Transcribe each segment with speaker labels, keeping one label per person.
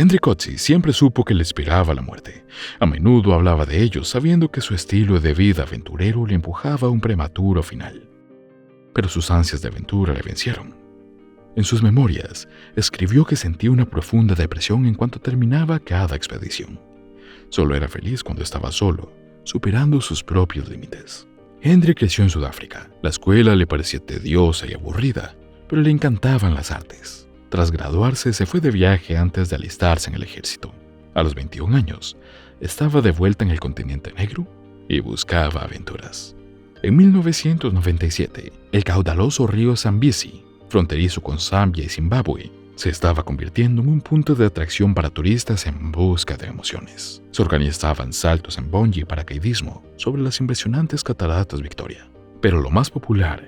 Speaker 1: Henry Coetzee siempre supo que le esperaba la muerte. A menudo hablaba de ello, sabiendo que su estilo de vida aventurero le empujaba a un prematuro final. Pero sus ansias de aventura le vencieron. En sus memorias, escribió que sentía una profunda depresión en cuanto terminaba cada expedición. Solo era feliz cuando estaba solo, superando sus propios límites. Henry creció en Sudáfrica. La escuela le parecía tediosa y aburrida, pero le encantaban las artes. Tras graduarse, se fue de viaje antes de alistarse en el ejército. A los 21 años, estaba de vuelta en el continente negro y buscaba aventuras. En 1997, el caudaloso río Zambezi, fronterizo con Zambia y Zimbabue, se estaba convirtiendo en un punto de atracción para turistas en busca de emociones. Se organizaban saltos en bungee y paracaidismo sobre las impresionantes cataratas Victoria. Pero lo más popular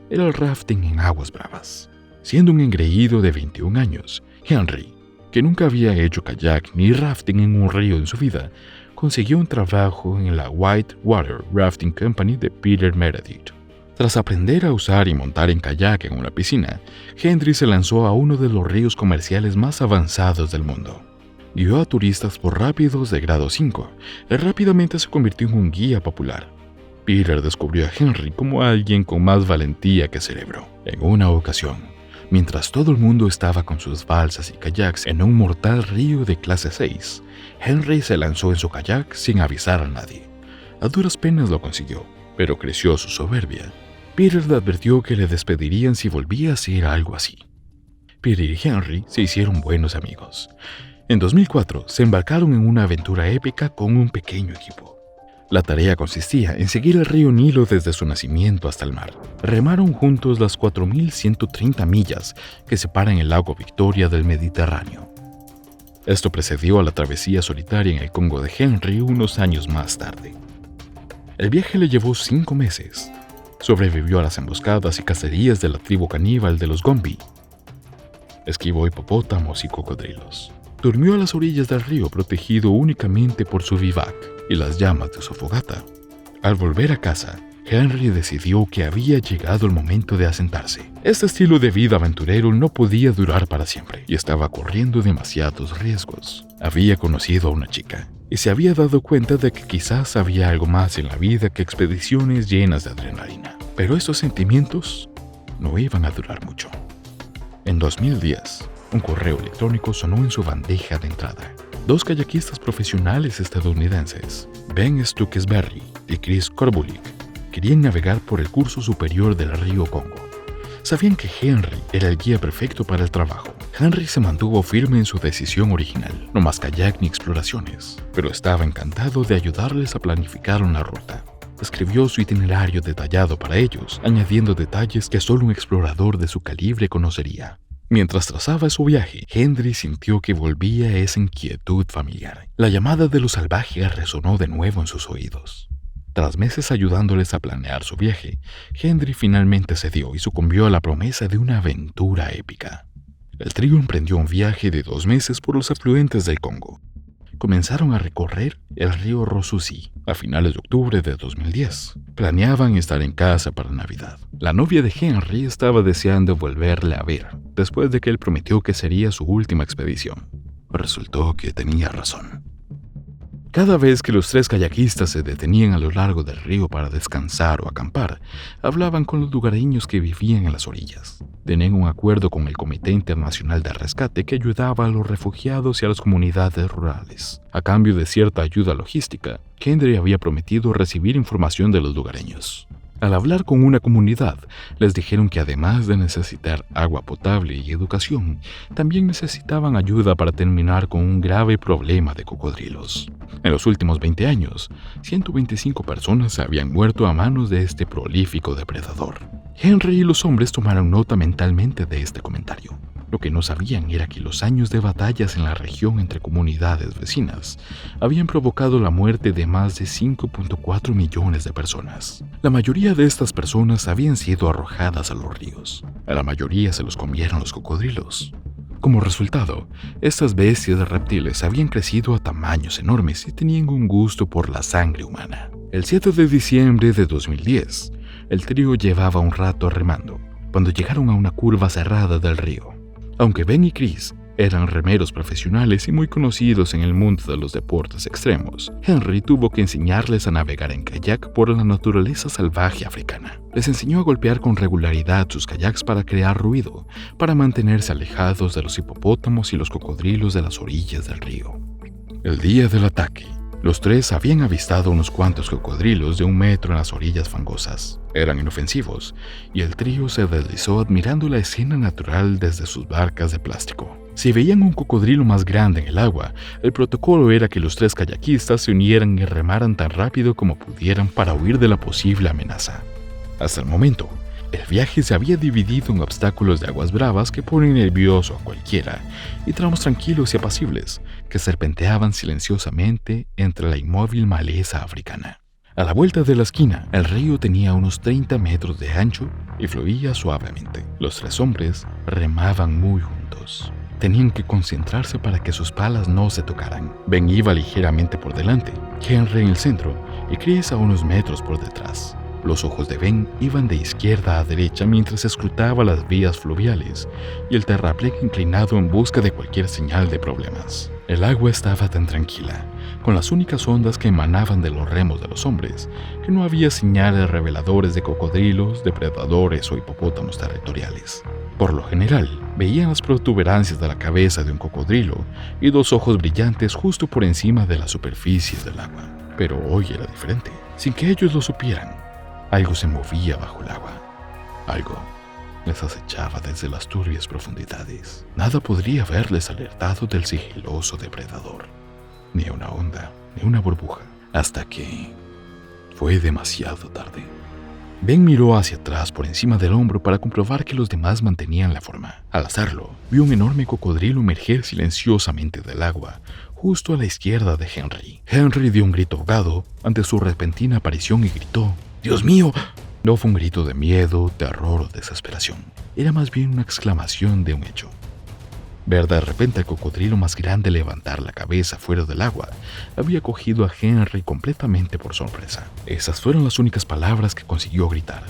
Speaker 1: era el rafting en aguas bravas. Siendo un engreído de 21 años, Henry, que nunca había hecho kayak ni rafting en un río en su vida, consiguió un trabajo en la White Water Rafting Company de Peter Meredith. Tras aprender a usar y montar en kayak en una piscina, Henry se lanzó a uno de los ríos comerciales más avanzados del mundo. Guió a turistas por rápidos de grado 5 y rápidamente se convirtió en un guía popular. Peter descubrió a Henry como alguien con más valentía que cerebro. En una ocasión, mientras todo el mundo estaba con sus balsas y kayaks en un mortal río de clase 6, Henry se lanzó en su kayak sin avisar a nadie. A duras penas lo consiguió, pero creció su soberbia. Peter le advirtió que le despedirían si volvía a hacer algo así. Peter y Henry se hicieron buenos amigos. En 2004 se embarcaron en una aventura épica con un pequeño equipo. La tarea consistía en seguir el río Nilo desde su nacimiento hasta el mar. Remaron juntos las 4.130 millas que separan el lago Victoria del Mediterráneo. Esto precedió a la travesía solitaria en el Congo de Henry unos años más tarde. El viaje le llevó 5 meses. Sobrevivió a las emboscadas y cacerías de la tribu caníbal de los Gombi. Esquivó hipopótamos y cocodrilos. Durmió a las orillas del río protegido únicamente por su vivac y las llamas de su fogata. Al volver a casa, Henry decidió que había llegado el momento de asentarse. Este estilo de vida aventurero no podía durar para siempre y estaba corriendo demasiados riesgos. Había conocido a una chica y se había dado cuenta de que quizás había algo más en la vida que expediciones llenas de adrenalina. Pero estos sentimientos no iban a durar mucho. En 2010, un correo electrónico sonó en su bandeja de entrada. 2 kayakistas profesionales estadounidenses, Ben Stuckesberry y Chris Korbulik, querían navegar por el curso superior del río Congo. Sabían que Henry era el guía perfecto para el trabajo. Henry se mantuvo firme en su decisión original, no más kayak ni exploraciones, pero estaba encantado de ayudarles a planificar una ruta. Escribió su itinerario detallado para ellos, añadiendo detalles que solo un explorador de su calibre conocería. Mientras trazaba su viaje, Henry sintió que volvía a esa inquietud familiar. La llamada de los salvajes resonó de nuevo en sus oídos. Tras meses ayudándoles a planear su viaje, Henry finalmente cedió y sucumbió a la promesa de una aventura épica. El trío emprendió un viaje de 2 meses por los afluentes del Congo. Comenzaron a recorrer el río Rusizi a finales de octubre de 2010. Planeaban estar en casa para Navidad. La novia de Henry estaba deseando volverle a ver, después de que él prometió que sería su última expedición. Resultó que tenía razón. Cada vez que los 3 kayakistas se detenían a lo largo del río para descansar o acampar, hablaban con los lugareños que vivían en las orillas. Tenían un acuerdo con el Comité Internacional de Rescate que ayudaba a los refugiados y a las comunidades rurales. A cambio de cierta ayuda logística, Henry había prometido recibir información de los lugareños. Al hablar con una comunidad, les dijeron que además de necesitar agua potable y educación, también necesitaban ayuda para terminar con un grave problema de cocodrilos. En los últimos 20 años, 125 personas habían muerto a manos de este prolífico depredador. Henry y los hombres tomaron nota mentalmente de este comentario. Lo que no sabían era que los años de batallas en la región entre comunidades vecinas habían provocado la muerte de más de 5.4 millones de personas. La mayoría de estas personas habían sido arrojadas a los ríos. A la mayoría se los comieron los cocodrilos. Como resultado, estas bestias de reptiles habían crecido a tamaños enormes y tenían un gusto por la sangre humana. El 7 de diciembre de 2010, el trío llevaba un rato remando, cuando llegaron a una curva cerrada del río. Aunque Ben y Chris Eran remeros profesionales y muy conocidos en el mundo de los deportes extremos. Henry tuvo que enseñarles a navegar en kayak por la naturaleza salvaje africana. Les enseñó a golpear con regularidad sus kayaks para crear ruido, para mantenerse alejados de los hipopótamos y los cocodrilos de las orillas del río. El día del ataque, los tres habían avistado unos cuantos cocodrilos de 1 metro en las orillas fangosas. Eran inofensivos, y el trío se deslizó admirando la escena natural desde sus barcas de plástico. Si veían un cocodrilo más grande en el agua, el protocolo era que los 3 kayakistas se unieran y remaran tan rápido como pudieran para huir de la posible amenaza. Hasta el momento, el viaje se había dividido en obstáculos de aguas bravas que ponen nervioso a cualquiera y tramos tranquilos y apacibles que serpenteaban silenciosamente entre la inmóvil maleza africana. A la vuelta de la esquina, el río tenía unos 30 metros de ancho y fluía suavemente. Los 3 hombres remaban muy juntos. Tenían que concentrarse para que sus palas no se tocaran. Ben iba ligeramente por delante, Henry en el centro y Chris a unos metros por detrás. Los ojos de Ben iban de izquierda a derecha mientras escrutaba las vías fluviales y el terraplén inclinado en busca de cualquier señal de problemas. El agua estaba tan tranquila, con las únicas ondas que emanaban de los remos de los hombres, que no había señales reveladores de cocodrilos, depredadores o hipopótamos territoriales. Por lo general, veían las protuberancias de la cabeza de un cocodrilo y 2 ojos brillantes justo por encima de la superficie del agua. Pero hoy era diferente. Sin que ellos lo supieran, algo se movía bajo el agua. Algo les acechaba desde las turbias profundidades. Nada podría haberles alertado del sigiloso depredador. Ni una onda, ni una burbuja. Hasta que fue demasiado tarde. Ben miró hacia atrás por encima del hombro para comprobar que los demás mantenían la forma. Al hacerlo, vio un enorme cocodrilo emerger silenciosamente del agua, justo a la izquierda de Henry. Henry dio un grito ahogado ante su repentina aparición y gritó: ¡Dios mío! No fue un grito de miedo, terror o desesperación. Era más bien una exclamación de un hecho. Ver de repente al cocodrilo más grande levantar la cabeza fuera del agua había cogido a Henry completamente por sorpresa. Esas fueron las únicas palabras que consiguió gritar.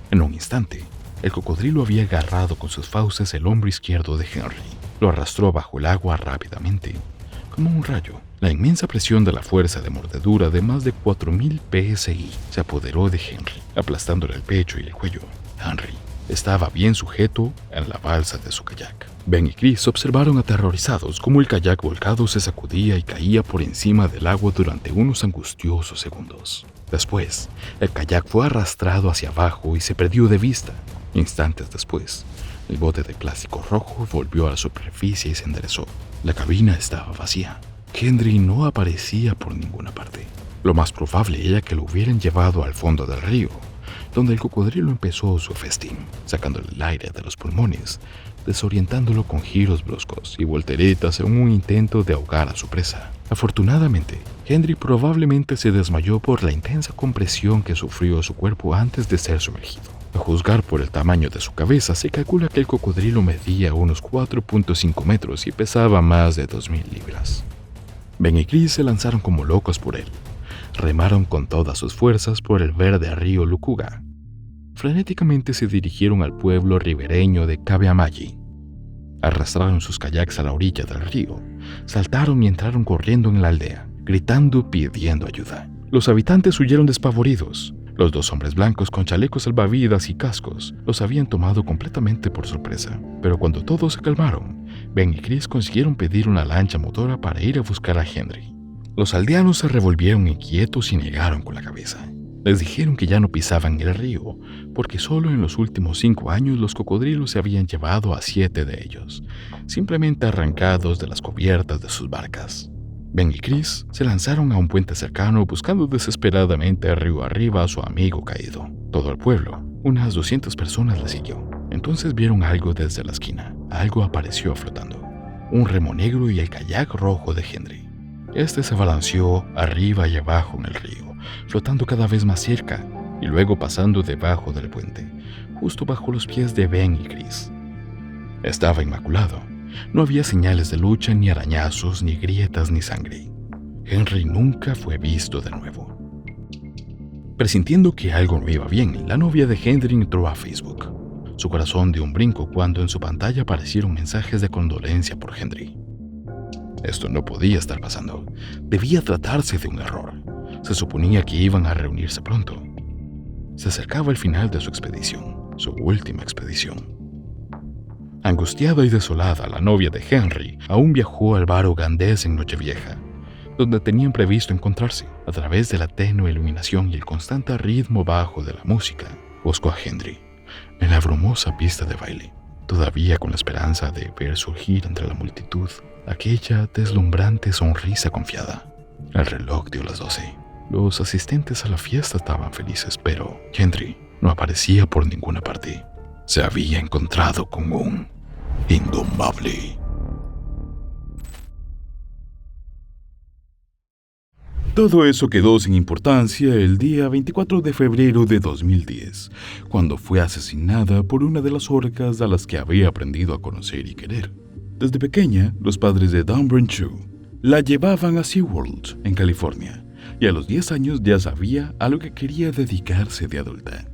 Speaker 1: En un instante, el cocodrilo había agarrado con sus fauces el hombro izquierdo de Henry. Lo arrastró bajo el agua rápidamente, como un rayo. La inmensa presión de la fuerza de mordedura de más de 4000 psi se apoderó de Henry, aplastándole el pecho y el cuello. Henry estaba bien sujeto en la balsa de su kayak. Ben y Chris observaron aterrorizados cómo el kayak volcado se sacudía y caía por encima del agua durante unos angustiosos segundos. Después, el kayak fue arrastrado hacia abajo y se perdió de vista. Instantes después, el bote de plástico rojo volvió a la superficie y se enderezó. La cabina estaba vacía. Henry no aparecía por ninguna parte. Lo más probable era que lo hubieran llevado al fondo del río, donde el cocodrilo empezó su festín, sacándole el aire de los pulmones, desorientándolo con giros bruscos y volteretas en un intento de ahogar a su presa. Afortunadamente, Henry probablemente se desmayó por la intensa compresión que sufrió su cuerpo antes de ser sumergido. A juzgar por el tamaño de su cabeza, se calcula que el cocodrilo medía unos 4.5 metros y pesaba más de 2000 libras. Ben y Chris se lanzaron como locos por él. Remaron con todas sus fuerzas por el verde río Lukuga. Frenéticamente se dirigieron al pueblo ribereño de Kabeamaji. Arrastraron sus kayaks a la orilla del río, saltaron y entraron corriendo en la aldea, gritando pidiendo ayuda. Los habitantes huyeron despavoridos. Los 2 hombres blancos con chalecos salvavidas y cascos los habían tomado completamente por sorpresa. Pero cuando todos se calmaron, Ben y Chris consiguieron pedir una lancha motora para ir a buscar a Henry. Los aldeanos se revolvieron inquietos y negaron con la cabeza. Les dijeron que ya no pisaban el río, porque solo en los últimos 5 años los cocodrilos se habían llevado a 7 de ellos, simplemente arrancados de las cubiertas de sus barcas. Ben y Chris se lanzaron a un puente cercano buscando desesperadamente río arriba a su amigo caído. Todo el pueblo, unas 200 personas le siguió. Entonces vieron algo desde la esquina. Algo apareció flotando. Un remo negro y el kayak rojo de Henry. Este se balanceó arriba y abajo en el río, flotando cada vez más cerca y luego pasando debajo del puente, justo bajo los pies de Ben y Chris. Estaba inmaculado. No había señales de lucha, ni arañazos, ni grietas, ni sangre. Henry nunca fue visto de nuevo. Presintiendo que algo no iba bien, la novia de Henry entró a Facebook. Su corazón dio un brinco cuando en su pantalla aparecieron mensajes de condolencia por Henry. Esto no podía estar pasando. Debía tratarse de un error. Se suponía que iban a reunirse pronto. Se acercaba el final de su expedición, su última expedición. Angustiada y desolada, la novia de Henry aún viajó al bar ugandés en Nochevieja, donde tenían previsto encontrarse. A través de la tenue iluminación y el constante ritmo bajo de la música, buscó a Henry en la brumosa pista de baile, todavía con la esperanza de ver surgir entre la multitud aquella deslumbrante sonrisa confiada. El reloj dio las 12. Los asistentes a la fiesta estaban felices, pero Henry no aparecía por ninguna parte. Se había encontrado con un indomable. Todo eso quedó sin importancia el día 24 de febrero de 2010, cuando fue asesinada por una de las orcas a las que había aprendido a conocer y querer. Desde pequeña, los padres de Dawn Brancheau la llevaban a SeaWorld, en California, y a los 10 años ya sabía a lo que quería dedicarse de adulta.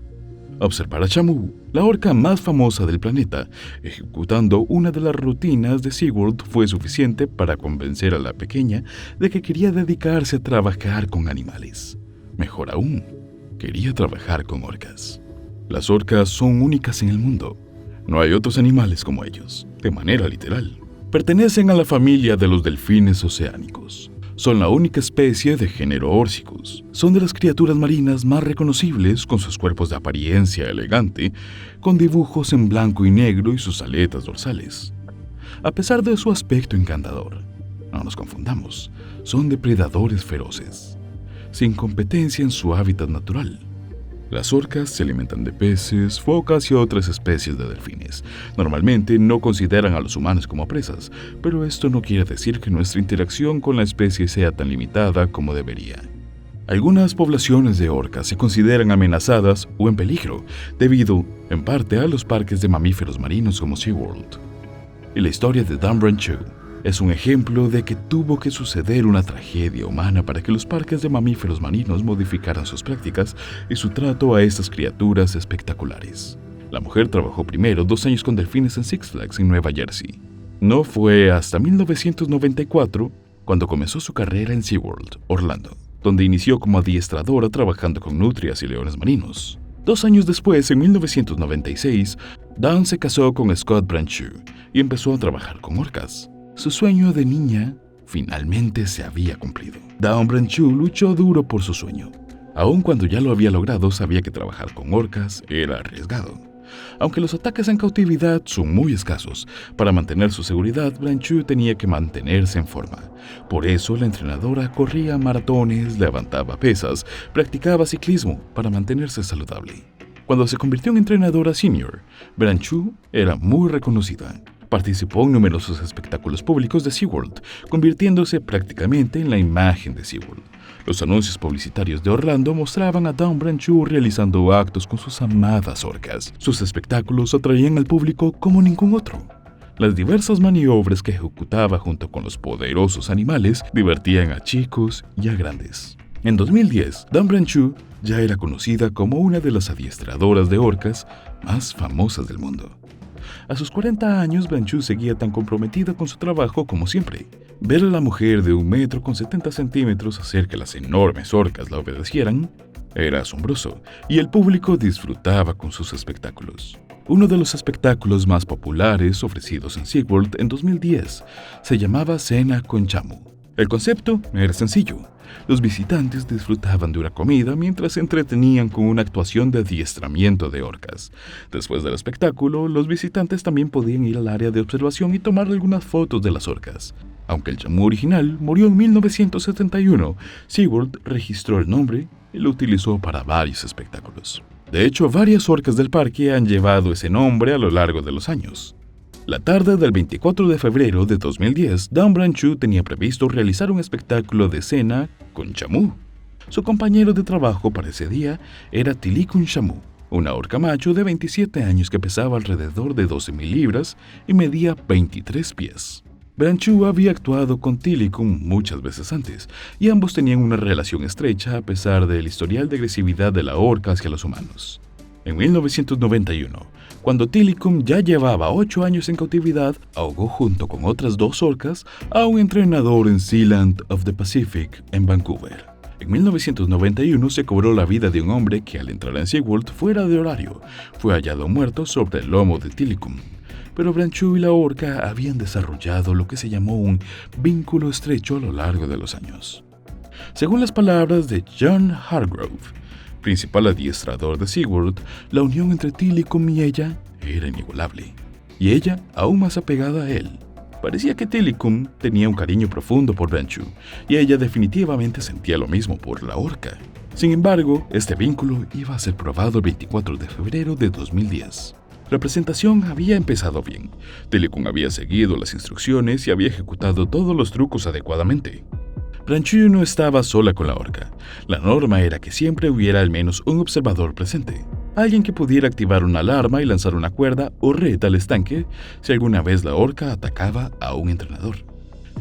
Speaker 1: Observar a Shamu, la orca más famosa del planeta, ejecutando una de las rutinas de SeaWorld fue suficiente para convencer a la pequeña de que quería dedicarse a trabajar con animales. Mejor aún, quería trabajar con orcas. Las orcas son únicas en el mundo. No hay otros animales como ellos, de manera literal. Pertenecen a la familia de los delfines oceánicos. Son la única especie de género Orcicus. Son de las criaturas marinas más reconocibles, con sus cuerpos de apariencia elegante, con dibujos en blanco y negro y sus aletas dorsales. A pesar de su aspecto encantador, no nos confundamos, son depredadores feroces, sin competencia en su hábitat natural. Las orcas se alimentan de peces, focas y otras especies de delfines. Normalmente no consideran a los humanos como presas, pero esto no quiere decir que nuestra interacción con la especie sea tan limitada como debería. Algunas poblaciones de orcas se consideran amenazadas o en peligro, debido, en parte, a los parques de mamíferos marinos como SeaWorld. Y la historia de Dawn Brancheau es un ejemplo de que tuvo que suceder una tragedia humana para que los parques de mamíferos marinos modificaran sus prácticas y su trato a estas criaturas espectaculares. La mujer trabajó primero 2 años con delfines en Six Flags en Nueva Jersey. No fue hasta 1994 cuando comenzó su carrera en SeaWorld, Orlando, donde inició como adiestradora trabajando con nutrias y leones marinos. 2 años después, en 1996, Dawn se casó con Scott Brancheau y empezó a trabajar con orcas. Su sueño de niña finalmente se había cumplido. Dawn Brancheau luchó duro por su sueño. Aun cuando ya lo había logrado, sabía que trabajar con orcas era arriesgado. Aunque los ataques en cautividad son muy escasos, para mantener su seguridad, Brancheau tenía que mantenerse en forma. Por eso, la entrenadora corría maratones, levantaba pesas, practicaba ciclismo para mantenerse saludable. Cuando se convirtió en entrenadora senior, Brancheau era muy reconocida. Participó en numerosos espectáculos públicos de SeaWorld, convirtiéndose prácticamente en la imagen de SeaWorld. Los anuncios publicitarios de Orlando mostraban a Dawn Brancheau realizando actos con sus amadas orcas. Sus espectáculos atraían al público como ningún otro. Las diversas maniobras que ejecutaba junto con los poderosos animales divertían a chicos y a grandes. En 2010, Dawn Brancheau ya era conocida como una de las adiestradoras de orcas más famosas del mundo. A sus 40 años, Brancheau seguía tan comprometida con su trabajo como siempre. Ver a la mujer de 1,70 m hacer que las enormes orcas la obedecieran era asombroso, y el público disfrutaba con sus espectáculos. Uno de los espectáculos más populares ofrecidos en SeaWorld en 2010 se llamaba Cena con Shamu. El concepto era sencillo. Los visitantes disfrutaban de una comida mientras se entretenían con una actuación de adiestramiento de orcas. Después del espectáculo, los visitantes también podían ir al área de observación y tomar algunas fotos de las orcas. Aunque el Shamu original murió en 1971, SeaWorld registró el nombre y lo utilizó para varios espectáculos. De hecho, varias orcas del parque han llevado ese nombre a lo largo de los años. La tarde del 24 de febrero de 2010, Dawn Brancheau tenía previsto realizar un espectáculo de cena con Shamu. Su compañero de trabajo para ese día era Tilikum Shamu, una orca macho de 27 años que pesaba alrededor de 12,000 libras y medía 23 pies. Brancheau había actuado con Tilikum muchas veces antes, y ambos tenían una relación estrecha a pesar del historial de agresividad de la orca hacia los humanos. En 1991, cuando Tilikum ya llevaba 8 años en cautividad, ahogó junto con otras 2 orcas a un entrenador en Sealand of the Pacific, en Vancouver. En 1991 se cobró la vida de un hombre que al entrar en SeaWorld fuera de horario, fue hallado muerto sobre el lomo de Tilikum. Pero Branchu y la orca habían desarrollado lo que se llamó un vínculo estrecho a lo largo de los años. Según las palabras de John Hargrove, principal adiestrador de SeaWorld, la unión entre Tilikum y ella era inigualable, y ella aún más apegada a él. Parecía que Tilikum tenía un cariño profundo por Branchu, y ella definitivamente sentía lo mismo por la orca. Sin embargo, este vínculo iba a ser probado el 24 de febrero de 2010. La presentación había empezado bien. Tilikum había seguido las instrucciones y había ejecutado todos los trucos adecuadamente. Branchu no estaba sola con la orca. La norma era que siempre hubiera al menos un observador presente. Alguien que pudiera activar una alarma y lanzar una cuerda o red al estanque si alguna vez la orca atacaba a un entrenador.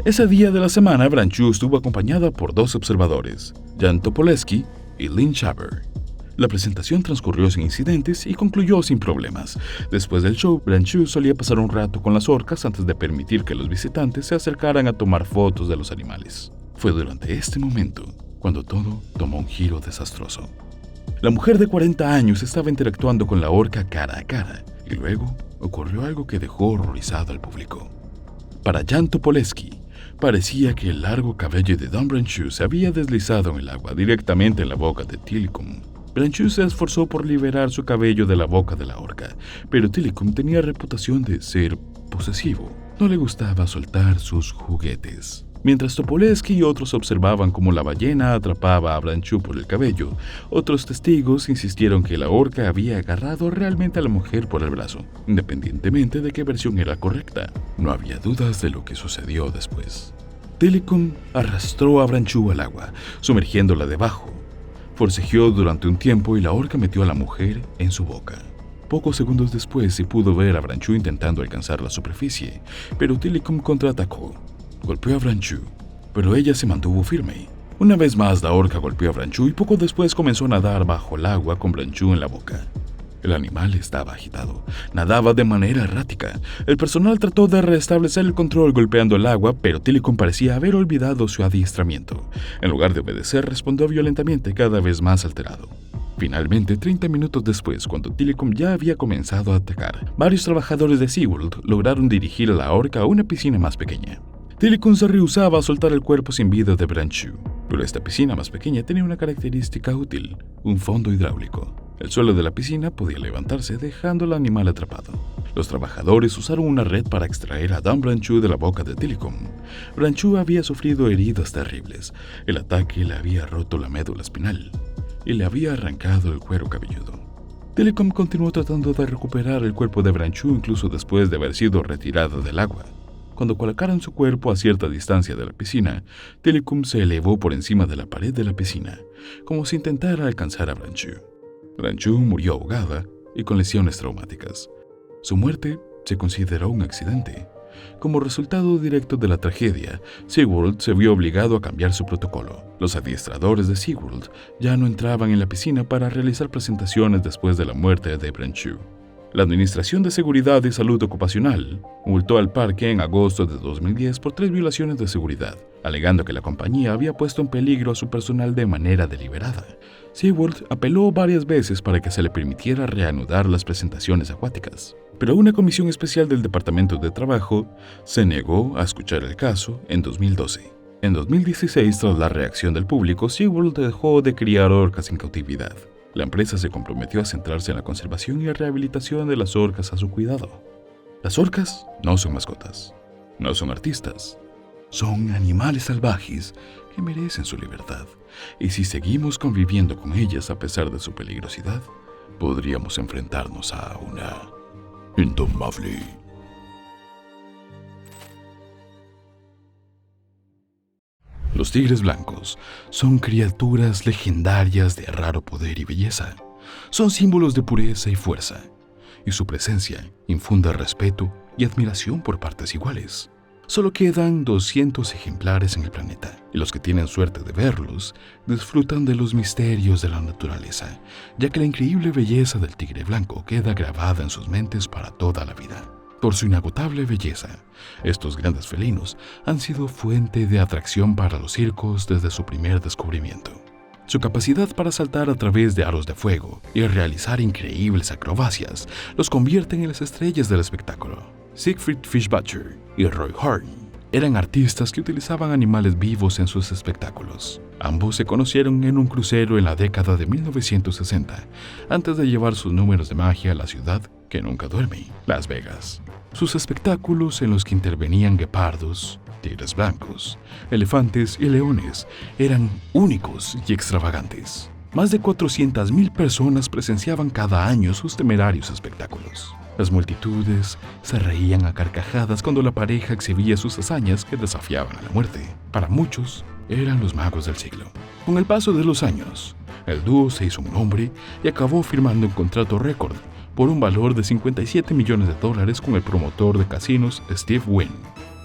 Speaker 1: Ese día de la semana, Branchu estuvo acompañada por 2 observadores, Jan Topoleski y Lynn Shaver. La presentación transcurrió sin incidentes y concluyó sin problemas. Después del show, Branchu solía pasar un rato con las orcas antes de permitir que los visitantes se acercaran a tomar fotos de los animales. Fue durante este momento cuando todo tomó un giro desastroso. La mujer de 40 años estaba interactuando con la orca cara a cara, y luego ocurrió algo que dejó horrorizado al público. Para Jan Topoleski, parecía que el largo cabello de Don Branchu se había deslizado en el agua directamente en la boca de Tilikum. Branchu se esforzó por liberar su cabello de la boca de la orca, pero Tilikum tenía reputación de ser posesivo. No le gustaba soltar sus juguetes. Mientras Topoleski y otros observaban cómo la ballena atrapaba a Branchu por el cabello, otros testigos insistieron que la orca había agarrado realmente a la mujer por el brazo, independientemente de qué versión era correcta. No había dudas de lo que sucedió después. Tilikum arrastró a Branchu al agua, sumergiéndola debajo. Forcejeó durante un tiempo y la orca metió a la mujer en su boca. Pocos segundos después se pudo ver a Branchu intentando alcanzar la superficie, pero Tilikum contraatacó. Golpeó a Branchu, pero ella se mantuvo firme. Una vez más la orca golpeó a Branchu y poco después comenzó a nadar bajo el agua con Branchu en la boca. El animal estaba agitado, nadaba de manera errática. El personal trató de restablecer el control golpeando el agua, pero Tilikum parecía haber olvidado su adiestramiento. En lugar de obedecer, respondió violentamente, cada vez más alterado. Finalmente, 30 minutos después, cuando Tilikum ya había comenzado a atacar, varios trabajadores de SeaWorld lograron dirigir a la orca a una piscina más pequeña. Tilikum se rehusaba a soltar el cuerpo sin vida de Branchu, pero esta piscina más pequeña tenía una característica útil, un fondo hidráulico. El suelo de la piscina podía levantarse dejando al animal atrapado. Los trabajadores usaron una red para extraer a Don Branchu de la boca de Tilikum. Branchu había sufrido heridas terribles. El ataque le había roto la médula espinal y le había arrancado el cuero cabelludo. Tilikum continuó tratando de recuperar el cuerpo de Branchu incluso después de haber sido retirado del agua. Cuando colocaron su cuerpo a cierta distancia de la piscina, Tilikum se elevó por encima de la pared de la piscina, como si intentara alcanzar a Branchu. Branchu murió ahogada y con lesiones traumáticas. Su muerte se consideró un accidente. Como resultado directo de la tragedia, SeaWorld se vio obligado a cambiar su protocolo. Los adiestradores de SeaWorld ya no entraban en la piscina para realizar presentaciones después de la muerte de Branchu. La Administración de Seguridad y Salud Ocupacional multó al parque en agosto de 2010 por 3 violaciones de seguridad, alegando que la compañía había puesto en peligro a su personal de manera deliberada. SeaWorld apeló varias veces para que se le permitiera reanudar las presentaciones acuáticas, pero una comisión especial del Departamento de Trabajo se negó a escuchar el caso en 2012. En 2016, tras la reacción del público, SeaWorld dejó de criar orcas en cautividad. La empresa se comprometió a centrarse en la conservación y la rehabilitación de las orcas a su cuidado. Las orcas no son mascotas, no son artistas, son animales salvajes que merecen su libertad. Y si seguimos conviviendo con ellas a pesar de su peligrosidad, podríamos enfrentarnos a una indomable. Los tigres blancos son criaturas legendarias de raro poder y belleza. Son símbolos de pureza y fuerza, y su presencia infunde respeto y admiración por partes iguales. Solo quedan 200 ejemplares en el planeta, y los que tienen suerte de verlos disfrutan de los misterios de la naturaleza, ya que la increíble belleza del tigre blanco queda grabada en sus mentes para toda la vida. Por su inagotable belleza, estos grandes felinos han sido fuente de atracción para los circos desde su primer descubrimiento. Su capacidad para saltar a través de aros de fuego y realizar increíbles acrobacias los convierten en las estrellas del espectáculo. Siegfried Fischbacher y Roy Horn eran artistas que utilizaban animales vivos en sus espectáculos. Ambos se conocieron en un crucero en la década de 1960, antes de llevar sus números de magia a la ciudad que nunca duerme, Las Vegas. Sus espectáculos, en los que intervenían guepardos, tigres blancos, elefantes y leones, eran únicos y extravagantes. Más de 400,000 personas presenciaban cada año sus temerarios espectáculos. Las multitudes se reían a carcajadas cuando la pareja exhibía sus hazañas que desafiaban a la muerte. Para muchos, eran los magos del siglo. Con el paso de los años, el dúo se hizo un nombre y acabó firmando un contrato récord por un valor de $57 millones con el promotor de casinos Steve Wynn.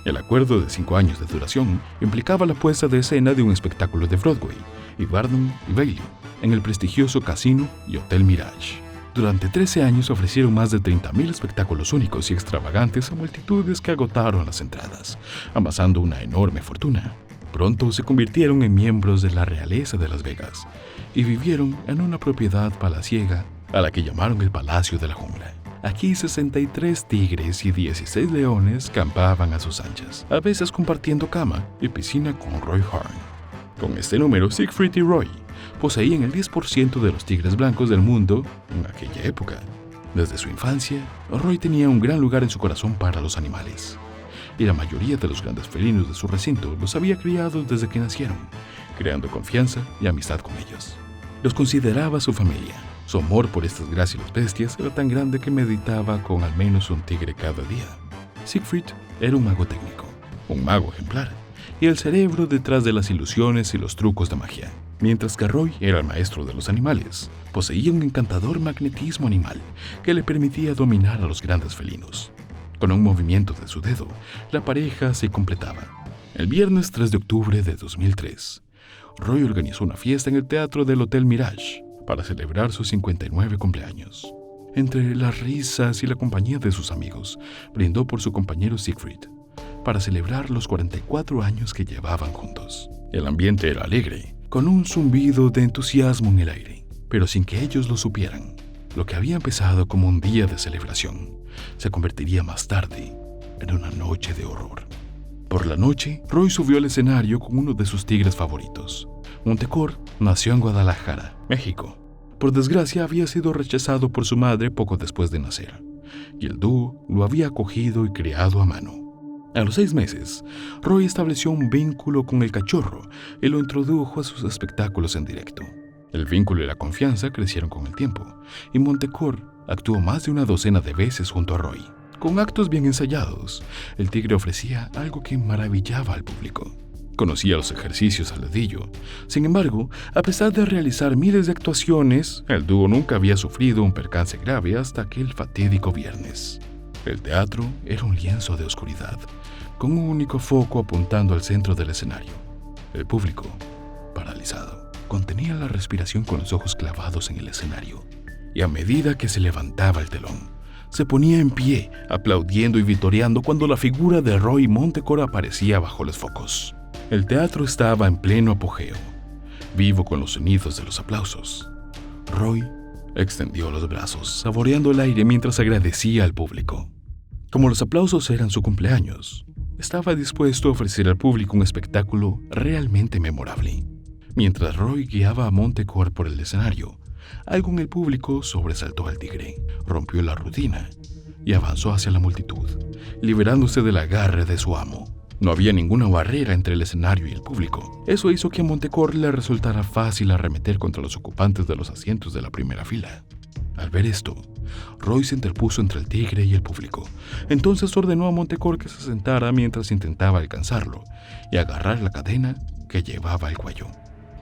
Speaker 1: El acuerdo de 5 años de duración implicaba la puesta de escena de un espectáculo de Broadway y Barnum y Bailey en el prestigioso casino y Hotel Mirage. Durante 13 años ofrecieron más de 30,000 espectáculos únicos y extravagantes a multitudes que agotaron las entradas, amasando una enorme fortuna. Pronto se convirtieron en miembros de la realeza de Las Vegas y vivieron en una propiedad palaciega a la que llamaron el Palacio de la Jungla. Aquí 63 tigres y 16 leones campaban a sus anchas, a veces compartiendo cama y piscina con Roy Horn. Con este número, Siegfried y Roy poseían el 10% de los tigres blancos del mundo en aquella época. Desde su infancia, Roy tenía un gran lugar en su corazón para los animales, y la mayoría de los grandes felinos de su recinto los había criado desde que nacieron, creando confianza y amistad con ellos. Los consideraba su familia. Su amor por estas gráciles bestias era tan grande que meditaba con al menos un tigre cada día. Siegfried era un mago técnico, un mago ejemplar, y el cerebro detrás de las ilusiones y los trucos de magia. Mientras que Roy era el maestro de los animales, poseía un encantador magnetismo animal que le permitía dominar a los grandes felinos. Con un movimiento de su dedo, la pareja se completaba. El viernes 3 de octubre de 2003, Roy organizó una fiesta en el teatro del Hotel Mirage para celebrar sus 59 cumpleaños. Entre las risas y la compañía de sus amigos, brindó por su compañero Siegfried para celebrar los 44 años que llevaban juntos. El ambiente era alegre, con un zumbido de entusiasmo en el aire, pero sin que ellos lo supieran. Lo que había empezado como un día de celebración se convertiría más tarde en una noche de horror. Por la noche, Roy subió al escenario con uno de sus tigres favoritos. Montecor nació en Guadalajara, México. Por desgracia, había sido rechazado por su madre poco después de nacer, y el dúo lo había acogido y criado a mano. A los 6 meses, Roy estableció un vínculo con el cachorro y lo introdujo a sus espectáculos en directo. El vínculo y la confianza crecieron con el tiempo, y Montecor actuó más de una docena de veces junto a Roy. Con actos bien ensayados, el tigre ofrecía algo que maravillaba al público. Conocía los ejercicios al dedillo. Sin embargo, a pesar de realizar miles de actuaciones, el dúo nunca había sufrido un percance grave hasta aquel fatídico viernes. El teatro era un lienzo de oscuridad, con un único foco apuntando al centro del escenario. El público, paralizado, contenía la respiración con los ojos clavados en el escenario, y a medida que se levantaba el telón, se ponía en pie, aplaudiendo y vitoreando cuando la figura de Roy Montecor aparecía bajo los focos. El teatro estaba en pleno apogeo, vivo con los sonidos de los aplausos. Roy extendió los brazos, saboreando el aire mientras agradecía al público. Como los aplausos eran su cumpleaños, estaba dispuesto a ofrecer al público un espectáculo realmente memorable. Mientras Roy guiaba a Montecor por el escenario, algo en el público sobresaltó al tigre, rompió la rutina y avanzó hacia la multitud, liberándose del agarre de su amo. No había ninguna barrera entre el escenario y el público. Eso hizo que a Montecor le resultara fácil arremeter contra los ocupantes de los asientos de la primera fila. Al ver esto, Roy se interpuso entre el tigre y el público. Entonces ordenó a Montecor que se sentara mientras intentaba alcanzarlo y agarrar la cadena que llevaba al cuello.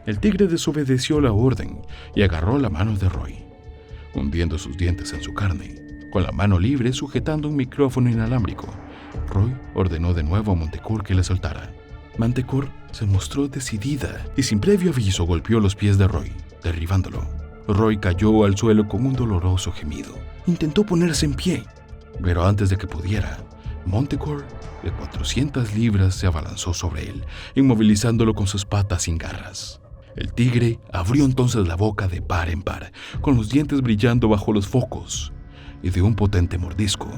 Speaker 1: El tigre desobedeció la orden y agarró la mano de Roy, hundiendo sus dientes en su carne, con la mano libre sujetando un micrófono inalámbrico Roy ordenó de nuevo a Manticore que le soltara. Manticore se mostró decidida y sin previo aviso golpeó los pies de Roy, derribándolo. Roy cayó al suelo con un doloroso gemido. Intentó ponerse en pie, pero antes de que pudiera, Manticore, de 400 libras, se abalanzó sobre él, inmovilizándolo con sus patas sin garras. El tigre abrió entonces la boca de par en par, con los dientes brillando bajo los focos, y de un potente mordisco,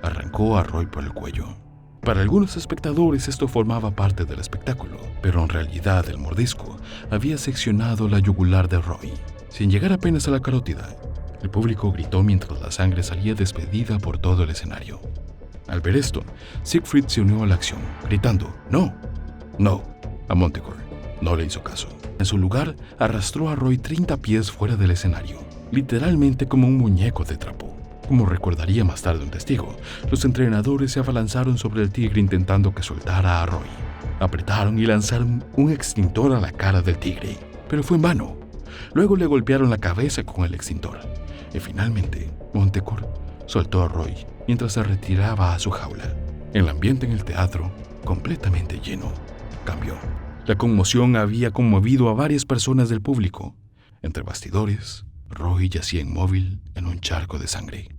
Speaker 1: arrancó a Roy por el cuello. Para algunos espectadores esto formaba parte del espectáculo, pero en realidad el mordisco había seccionado la yugular de Roy, sin llegar apenas a la carótida. El público gritó mientras la sangre salía despedida por todo el escenario. Al ver esto, Siegfried se unió a la acción, gritando ¡No! ¡No! A Manticore. No le hizo caso. En su lugar, arrastró a Roy 30 pies fuera del escenario, literalmente como un muñeco de trapo. Como recordaría más tarde un testigo, los entrenadores se abalanzaron sobre el tigre intentando que soltara a Roy. Apretaron y lanzaron un extintor a la cara del tigre, pero fue en vano. Luego le golpearon la cabeza con el extintor. Y finalmente, Manticore soltó a Roy mientras se retiraba a su jaula. El ambiente en el teatro, completamente lleno, cambió. La conmoción había conmovido a varias personas del público. Entre bastidores, Roy yacía inmóvil en un charco de sangre.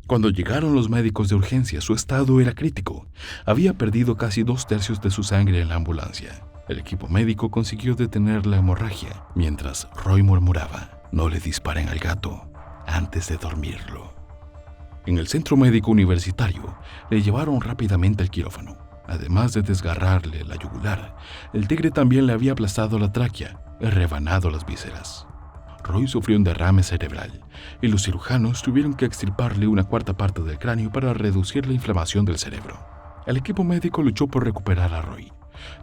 Speaker 1: Cuando llegaron los médicos de urgencia, su estado era crítico. Había perdido casi 2/3 de su sangre en la ambulancia. El equipo médico consiguió detener la hemorragia, mientras Roy murmuraba: «No le disparen al gato antes de dormirlo». En el centro médico universitario, le llevaron rápidamente al quirófano. Además de desgarrarle la yugular, el tigre también le había aplastado la tráquea y rebanado las vísceras. Roy sufrió un derrame cerebral y los cirujanos tuvieron que extirparle una cuarta parte del cráneo para reducir la inflamación del cerebro. El equipo médico luchó por recuperar a Roy,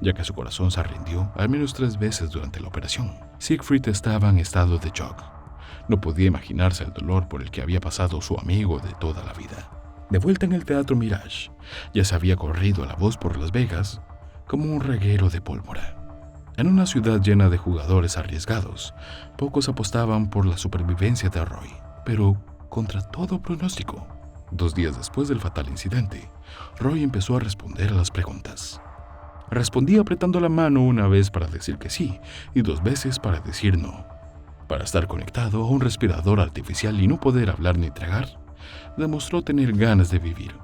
Speaker 1: ya que su corazón se rindió al menos 3 veces durante la operación. Siegfried estaba en estado de shock. No podía imaginarse el dolor por el que había pasado su amigo de toda la vida. De vuelta en el Teatro Mirage, ya se había corrido la voz por Las Vegas como un reguero de pólvora. En una ciudad llena de jugadores arriesgados, pocos apostaban por la supervivencia de Roy, pero contra todo pronóstico. 2 días después del fatal incidente, Roy empezó a responder a las preguntas. Respondía apretando la mano una vez para decir que sí y 2 veces para decir no. Para estar conectado a un respirador artificial y no poder hablar ni tragar, demostró tener ganas de vivir.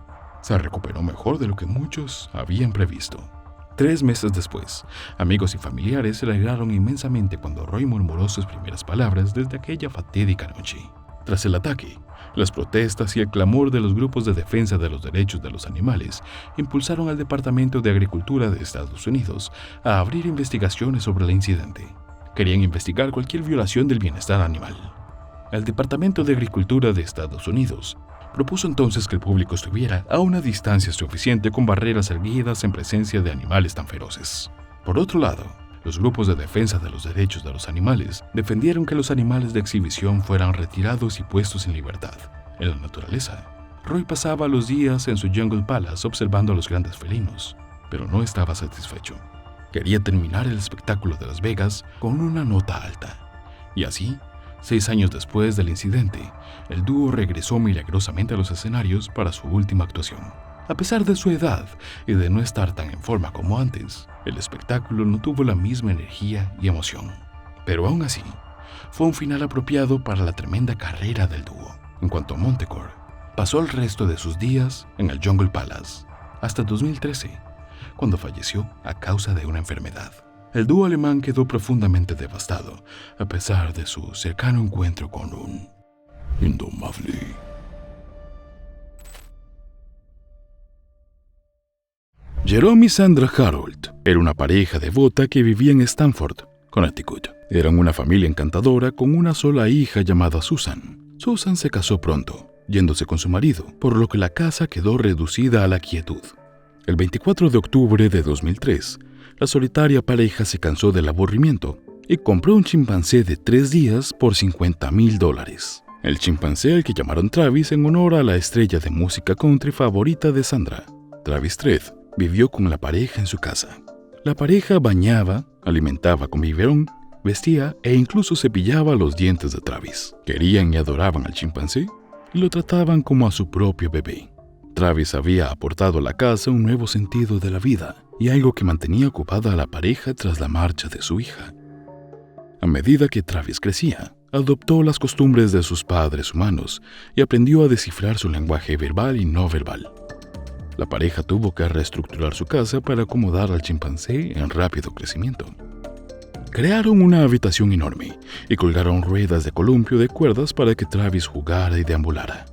Speaker 1: Se recuperó mejor de lo que muchos habían previsto. 3 meses después, amigos y familiares se alegraron inmensamente cuando Roy murmuró sus primeras palabras desde aquella fatídica noche. Tras el ataque, las protestas y el clamor de los grupos de defensa de los derechos de los animales impulsaron al Departamento de Agricultura de Estados Unidos a abrir investigaciones sobre el incidente. Querían investigar cualquier violación del bienestar animal. El Departamento de Agricultura de Estados Unidos propuso entonces que el público estuviera a una distancia suficiente con barreras erguidas en presencia de animales tan feroces. Por otro lado, los grupos de defensa de los derechos de los animales defendieron que los animales de exhibición fueran retirados y puestos en libertad. En la naturaleza, Roy pasaba los días en su Jungle Palace observando a los grandes felinos, pero no estaba satisfecho. Quería terminar el espectáculo de Las Vegas con una nota alta. Y así, 6 años después del incidente, el dúo regresó milagrosamente a los escenarios para su última actuación. A pesar de su edad y de no estar tan en forma como antes, el espectáculo no tuvo la misma energía y emoción. Pero aún así, fue un final apropiado para la tremenda carrera del dúo. En cuanto a Manticore, pasó el resto de sus días en el Jungle Palace, hasta 2013, cuando falleció a causa de una enfermedad. El dúo alemán quedó profundamente devastado, a pesar de su cercano encuentro con un indomable. Jerome y Sandra Harold era una pareja devota que vivía en Stamford, Connecticut. Eran una familia encantadora con una sola hija llamada Susan. Susan se casó pronto, yéndose con su marido, por lo que la casa quedó reducida a la quietud. El 24 de octubre de 2003, la solitaria pareja se cansó del aburrimiento y compró un chimpancé de 3 días por $50,000. El chimpancé al que llamaron Travis en honor a la estrella de música country favorita de Sandra. Travis Tritt vivió con la pareja en su casa. La pareja bañaba, alimentaba con biberón, vestía e incluso cepillaba los dientes de Travis. Querían y adoraban al chimpancé y lo trataban como a su propio bebé. Travis había aportado a la casa un nuevo sentido de la vida y algo que mantenía ocupada a la pareja tras la marcha de su hija. A medida que Travis crecía, adoptó las costumbres de sus padres humanos y aprendió a descifrar su lenguaje verbal y no verbal. La pareja tuvo que reestructurar su casa para acomodar al chimpancé en rápido crecimiento. Crearon una habitación enorme y colgaron ruedas de columpio de cuerdas para que Travis jugara y deambulara.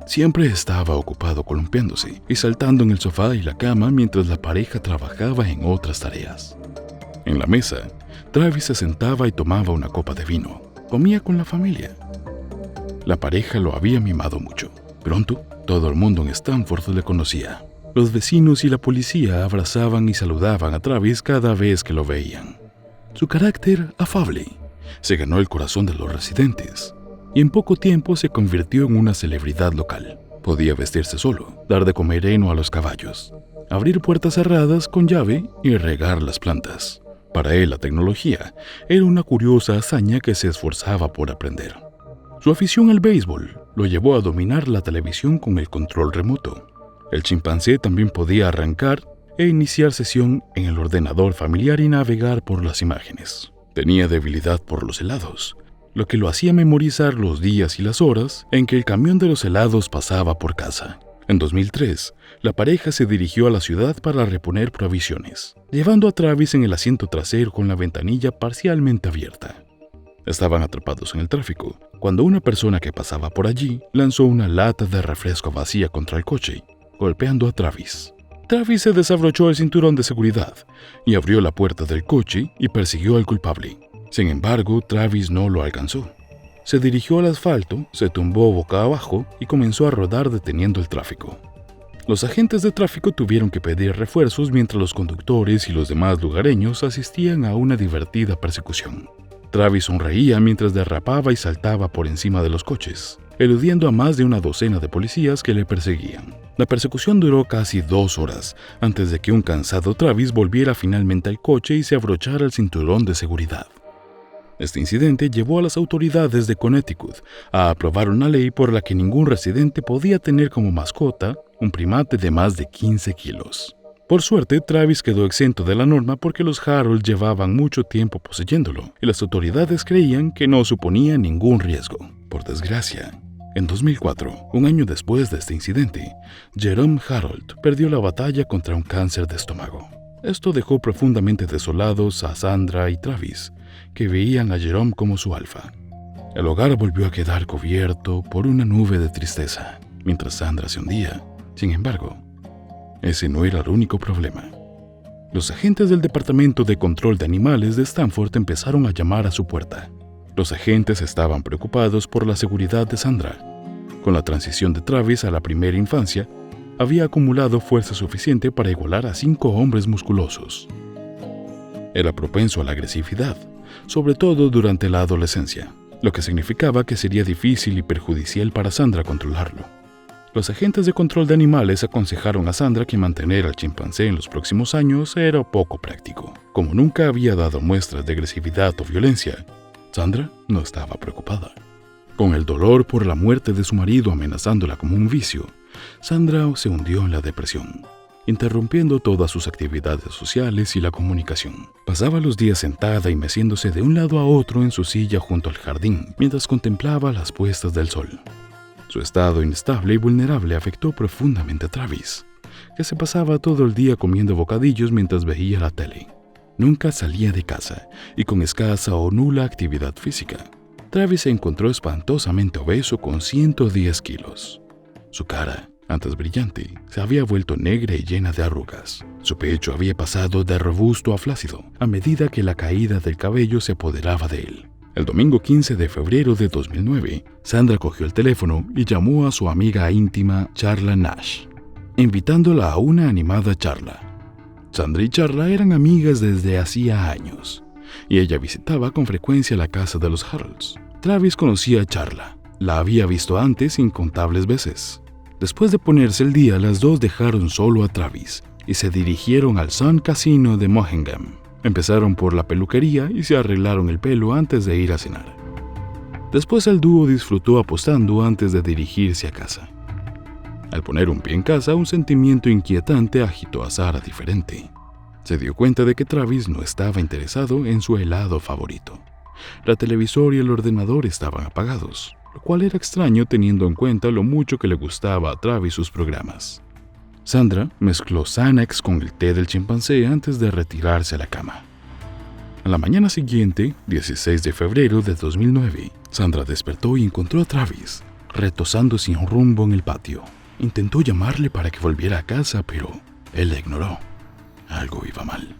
Speaker 1: Siempre estaba ocupado columpiándose y saltando en el sofá y la cama mientras la pareja trabajaba en otras tareas. En la mesa, Travis se sentaba y tomaba una copa de vino. Comía con la familia. La pareja lo había mimado mucho. Pronto, todo el mundo en Stanford le conocía. Los vecinos y la policía abrazaban y saludaban a Travis cada vez que lo veían. Su carácter afable se ganó el corazón de los residentes y en poco tiempo se convirtió en una celebridad local. Podía vestirse solo, dar de comer heno a los caballos, abrir puertas cerradas con llave y regar las plantas. Para él la tecnología era una curiosa hazaña que se esforzaba por aprender. Su afición al béisbol lo llevó a dominar la televisión con el control remoto. El chimpancé también podía arrancar e iniciar sesión en el ordenador familiar y navegar por las imágenes. Tenía debilidad por los helados, lo que lo hacía memorizar los días y las horas en que el camión de los helados pasaba por casa. En 2003, la pareja se dirigió a la ciudad para reponer provisiones, llevando a Travis en el asiento trasero con la ventanilla parcialmente abierta. Estaban atrapados en el tráfico, cuando una persona que pasaba por allí lanzó una lata de refresco vacía contra el coche, golpeando a Travis. Travis se desabrochó el cinturón de seguridad y abrió la puerta del coche y persiguió al culpable. Sin embargo, Travis no lo alcanzó. Se dirigió al asfalto, se tumbó boca abajo y comenzó a rodar deteniendo el tráfico. Los agentes de tráfico tuvieron que pedir refuerzos mientras los conductores y los demás lugareños asistían a una divertida persecución. Travis sonreía mientras derrapaba y saltaba por encima de los coches, eludiendo a más de una docena de policías que le perseguían. La persecución duró casi 2 horas antes de que un cansado Travis volviera finalmente al coche y se abrochara el cinturón de seguridad. Este incidente llevó a las autoridades de Connecticut a aprobar una ley por la que ningún residente podía tener como mascota un primate de más de 15 kilos. Por suerte, Travis quedó exento de la norma porque los Harold llevaban mucho tiempo poseyéndolo y las autoridades creían que no suponía ningún riesgo. Por desgracia, en 2004, un año después de este incidente, Jerome Harold perdió la batalla contra un cáncer de estómago. Esto dejó profundamente desolados a Sandra y Travis, que veían a Jerome como su alfa. El hogar volvió a quedar cubierto por una nube de tristeza, mientras Sandra se hundía. Sin embargo, ese no era el único problema. Los agentes del Departamento de Control de Animales de Stanford empezaron a llamar a su puerta. Los agentes estaban preocupados por la seguridad de Sandra. Con la transición de Travis a la primera infancia, había acumulado fuerza suficiente para igualar a 5 hombres musculosos. Era propenso a la agresividad, sobre todo durante la adolescencia, lo que significaba que sería difícil y perjudicial para Sandra controlarlo. Los agentes de control de animales aconsejaron a Sandra que mantener al chimpancé en los próximos años era poco práctico. Como nunca había dado muestras de agresividad o violencia, Sandra no estaba preocupada. Con el dolor por la muerte de su marido amenazándola como un vicio, Sandra se hundió en la depresión, interrumpiendo todas sus actividades sociales y la comunicación. Pasaba los días sentada y meciéndose de un lado a otro en su silla junto al jardín, mientras contemplaba las puestas del sol. Su estado inestable y vulnerable afectó profundamente a Travis, que se pasaba todo el día comiendo bocadillos mientras veía la tele. Nunca salía de casa y con escasa o nula actividad física. Travis se encontró espantosamente obeso con 110 kilos. Su cara, antes brillante, se había vuelto negra y llena de arrugas. Su pecho había pasado de robusto a flácido a medida que la caída del cabello se apoderaba de él. El domingo 15 de febrero de 2009, Sandra cogió el teléfono y llamó a su amiga íntima Charla Nash, invitándola a una animada charla. Sandra y Charla eran amigas desde hacía años, y ella visitaba con frecuencia la casa de los Harolds. Travis conocía a Charla, la había visto antes incontables veces. Después de ponerse el día, las dos dejaron solo a Travis y se dirigieron al Sun Casino de Mockingham. Empezaron por la peluquería y se arreglaron el pelo antes de ir a cenar. Después el dúo disfrutó apostando antes de dirigirse a casa. Al poner un pie en casa, un sentimiento inquietante agitó a Sarah diferente. Se dio cuenta de que Travis no estaba interesado en su helado favorito. La televisor y el ordenador estaban apagados, lo cual era extraño teniendo en cuenta lo mucho que le gustaba a Travis sus programas. Sandra mezcló Xanax con el té del chimpancé antes de retirarse a la cama. A la mañana siguiente, 16 de febrero de 2009, Sandra despertó y encontró a Travis, retosando sin rumbo en el patio. Intentó llamarle para que volviera a casa, pero él la ignoró. Algo iba mal.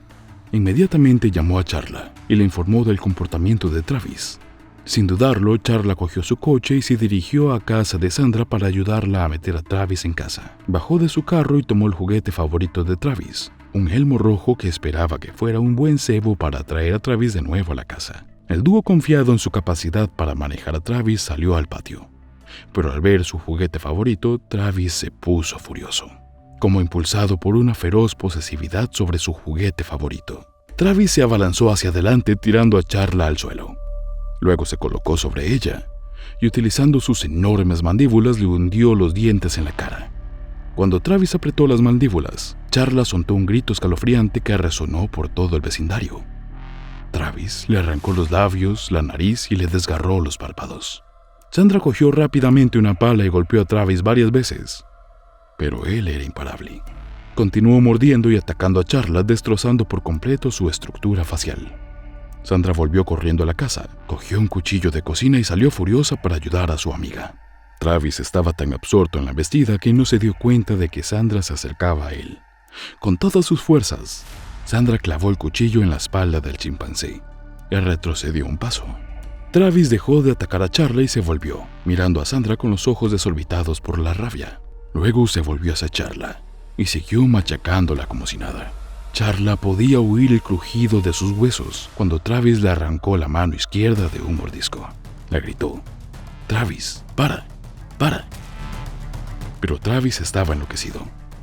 Speaker 1: Inmediatamente llamó a Charla y le informó del comportamiento de Travis. Sin dudarlo, Charla cogió su coche y se dirigió a casa de Sandra para ayudarla a meter a Travis en casa. Bajó de su carro y tomó el juguete favorito de Travis, un elmo rojo que esperaba que fuera un buen cebo para traer a Travis de nuevo a la casa. El dúo, confiado en su capacidad para manejar a Travis, salió al patio. Pero al ver su juguete favorito, Travis se puso furioso, como impulsado por una feroz posesividad sobre su juguete favorito. Travis se abalanzó hacia adelante tirando a Charla al suelo. Luego se colocó sobre ella y utilizando sus enormes mandíbulas le hundió los dientes en la cara. Cuando Travis apretó las mandíbulas, Charla soltó un grito escalofriante que resonó por todo el vecindario. Travis le arrancó los labios, la nariz y le desgarró los párpados. Sandra cogió rápidamente una pala y golpeó a Travis varias veces, pero él era imparable. Continuó mordiendo y atacando a Charla, destrozando por completo su estructura facial. Sandra volvió corriendo a la casa, cogió un cuchillo de cocina y salió furiosa para ayudar a su amiga. Travis estaba tan absorto en la embestida que no se dio cuenta de que Sandra se acercaba a él. Con todas sus fuerzas, Sandra clavó el cuchillo en la espalda del chimpancé. Él retrocedió un paso. Travis dejó de atacar a Charla y se volvió, mirando a Sandra con los ojos desorbitados por la rabia. Luego se volvió hacia Charla y siguió machacándola como si nada. Charla podía oír el crujido de sus huesos cuando Travis le arrancó la mano izquierda de un mordisco. Le gritó: «Travis, para, para». Pero Travis estaba enloquecido.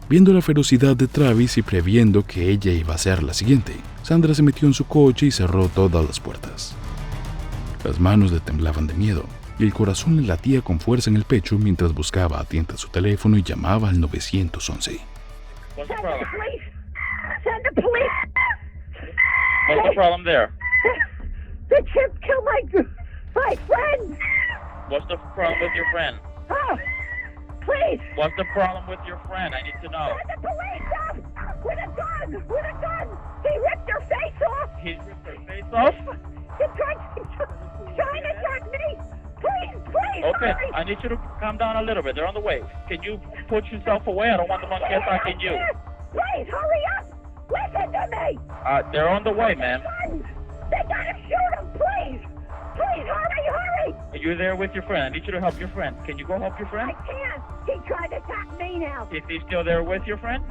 Speaker 1: Viendo la ferocidad de Travis y previendo que ella iba a ser la siguiente, Sandra se metió en su coche y cerró todas las puertas. Las manos le temblaban de miedo y el corazón le latía con fuerza en el pecho mientras buscaba a tienta su teléfono y llamaba al 911.
Speaker 2: What's the problem? Send the police! What's the problem there? The chimp killed my friend!
Speaker 3: What's the problem with your friend?
Speaker 2: Oh, please!
Speaker 3: What's the problem with your friend? I need to know.
Speaker 2: Send the police up! With a gun! With a gun! He ripped her face off!
Speaker 3: He ripped her face off?
Speaker 2: He's trying to attack me! Please!
Speaker 3: Okay,
Speaker 2: hurry.
Speaker 3: I need you to calm down a little bit. They're on the way. Can you put yourself away? I don't want the monkey attacking you.
Speaker 2: Please, hurry up! Listen to me!
Speaker 3: They're on the way, ma'am.
Speaker 2: Guns. They gotta shoot him, please! Please, hurry!
Speaker 3: Are you there with your friend? I need you to help your friend. Can you go help your friend?
Speaker 2: I can't! He tried to attack me now!
Speaker 3: Is he still there with your friend?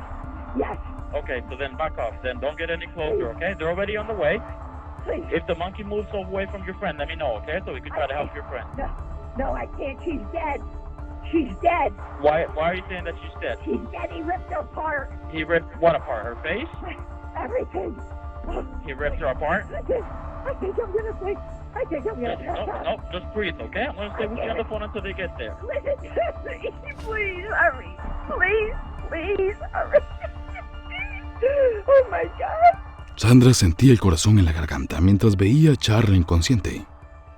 Speaker 2: Yes,
Speaker 3: Okay, so then back off. Then don't get any closer, okay? They're already on the way.
Speaker 2: please.
Speaker 3: If the monkey moves away from your friend, let me know, okay? So we can try to help your friend.
Speaker 2: No, I can't. She's dead. She's dead.
Speaker 3: Why are you saying that she's dead?
Speaker 2: She's dead. He ripped her apart.
Speaker 3: He ripped what apart? Her face?
Speaker 2: Everything.
Speaker 3: He ripped her apart?
Speaker 2: I think I'm gonna sleep. I think I'm gonna pass out.
Speaker 3: No, just breathe, okay? I'm gonna stay with you on the phone until they get there.
Speaker 2: Listen to me. Please hurry. Please hurry. Oh my God.
Speaker 1: Sandra sentía el corazón en la garganta mientras veía a Charla inconsciente.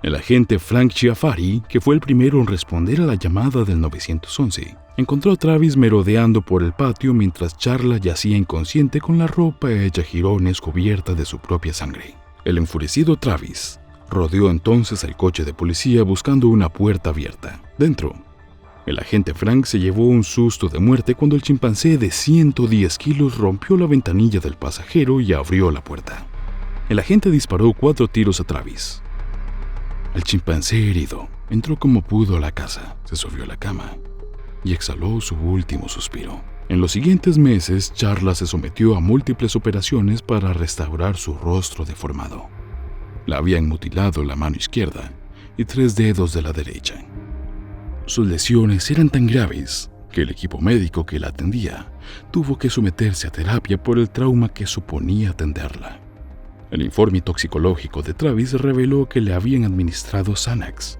Speaker 1: El agente Frank Chiafari, que fue el primero en responder a la llamada del 911, encontró a Travis merodeando por el patio mientras Charla yacía inconsciente con la ropa hecha jirones cubierta de su propia sangre. El enfurecido Travis rodeó entonces el coche de policía buscando una puerta abierta. Dentro, el agente Frank se llevó un susto de muerte cuando el chimpancé de 110 kilos rompió la ventanilla del pasajero y abrió la puerta. El agente disparó 4 tiros a Travis. El chimpancé herido entró como pudo a la casa, se subió a la cama y exhaló su último suspiro. En los siguientes meses, Charla se sometió a múltiples operaciones para restaurar su rostro deformado. La habían mutilado la mano izquierda y 3 dedos de la derecha. Sus lesiones eran tan graves que el equipo médico que la atendía tuvo que someterse a terapia por el trauma que suponía atenderla. El informe toxicológico de Travis reveló que le habían administrado Xanax,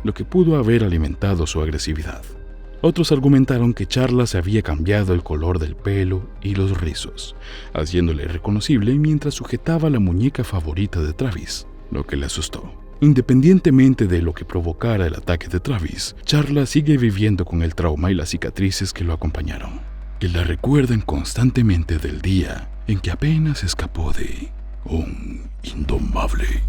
Speaker 1: lo que pudo haber alimentado su agresividad. Otros argumentaron que Charla se había cambiado el color del pelo y los rizos, haciéndole irreconocible mientras sujetaba la muñeca favorita de Travis, lo que le asustó. Independientemente de lo que provocara el ataque de Travis, Charla sigue viviendo con el trauma y las cicatrices que lo acompañaron, que la recuerdan constantemente del día en que apenas escapó de un indomable.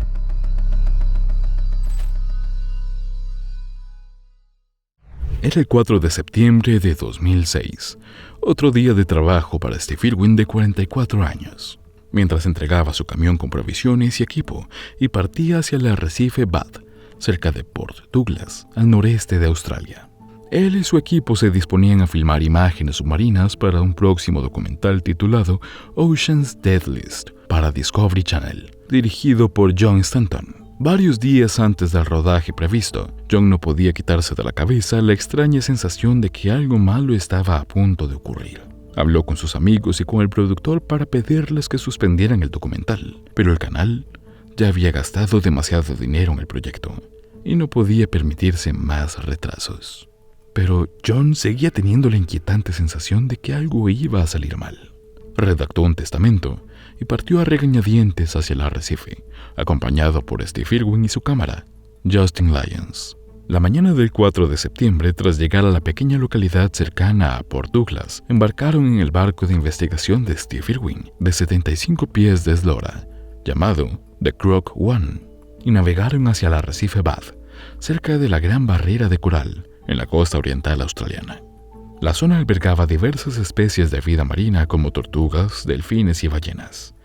Speaker 1: Era el 4 de septiembre de 2006, otro día de trabajo para Steve Irwin de 44 años. Mientras entregaba su camión con provisiones y equipo y partía hacia el arrecife Bath, cerca de Port Douglas, al noreste de Australia. Él y su equipo se disponían a filmar imágenes submarinas para un próximo documental titulado Ocean's Deadliest para Discovery Channel, dirigido por John Stanton. Varios días antes del rodaje previsto, John no podía quitarse de la cabeza la extraña sensación de que algo malo estaba a punto de ocurrir. Habló con sus amigos y con el productor para pedirles que suspendieran el documental, pero el canal ya había gastado demasiado dinero en el proyecto y no podía permitirse más retrasos. Pero John seguía teniendo la inquietante sensación de que algo iba a salir mal. Redactó un testamento y partió a regañadientes hacia el arrecife, acompañado por Steve Irwin y su cámara, Justin Lyons. La mañana del 4 de septiembre, tras llegar a la pequeña localidad cercana a Port Douglas, embarcaron en el barco de investigación de Steve Irwin, de 75 pies de eslora, llamado The Croc One, y navegaron hacia el arrecife Bath, cerca de la Gran Barrera de Coral, en la costa oriental australiana. La zona albergaba diversas especies de vida marina como tortugas, delfines y ballenas,